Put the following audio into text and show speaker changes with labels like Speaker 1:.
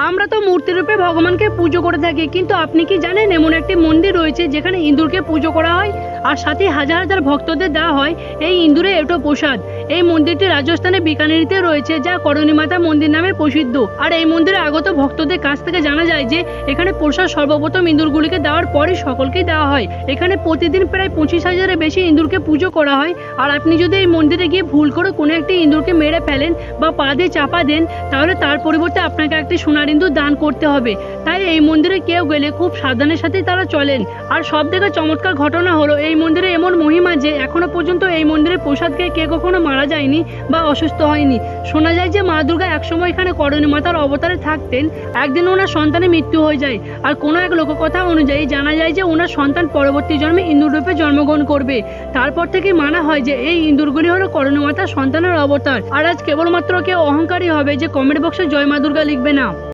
Speaker 1: আমরা তো মূর্তি রূপে ভগবানকে পুজো করে থাকি, কিন্তু আপনি কি জানেন এমন একটি মন্দির রয়েছে যেখানে ইঁদুরকে পুজো করা হয় আর সাথে হাজার হাজার ভক্তদের দেওয়া হয় এই ইঁদুরের এঁটো প্রসাদ। এই মন্দিরটি রাজস্থানের বিকানেরিতে রয়েছে, যা করণী মাতা মন্দির নামে প্রসিদ্ধ। আর এই মন্দিরে আগত ভক্তদের কাছ থেকে জানা যায় যে এখানে প্রসাদ সর্বপ্রথম ইঁদুরগুলিকে দেওয়ার পরই সকলকেই দেওয়া হয়। এখানে প্রতিদিন প্রায় 25,000-এর বেশি ইঁদুরকে পুজো করা হয়। আর আপনি যদি এই মন্দিরে গিয়ে ভুল করে কোনো একটি ইঁদুরকে মেরে ফেলেন বা পা দিয়ে চাপা দেন, তাহলে তার পরিবর্তে আপনাকে একটি সোনার ইঁদুর দান করতে হবে। তাই এই মন্দিরে কেউ গেলে খুব সাবধানের সাথেই তারা চলেন। আর সব থেকে চমৎকার ঘটনা হলো এই মন্দিরে এমন মহিমা যে এখনো পর্যন্ত এই মন্দিরে প্রসাদ খেয়ে কেউ কখনো মারা যায়নি বা অসুস্থ হয়নি। শোনা যায় যে মা দুর্গা একসময় এখানে করণী মাতার অবতারে থাকতেন। একদিন ওনার সন্তানের মৃত্যু হয়ে যায়, আর কোনো এক লোককথা অনুযায়ী জানা যায় যে ওনার সন্তান পরবর্তী জন্মে ইঁদুর রূপে জন্মগ্রহণ করবে। তারপর থেকে মানা হয় যে এই ইঁদুরগুলি হলো করণী মাতার সন্তানের অবতার। আর আজ কেবলমাত্র কেউ অহংকারী হবে যে কমেন্ট বক্সে জয় মা দুর্গা লিখবে না।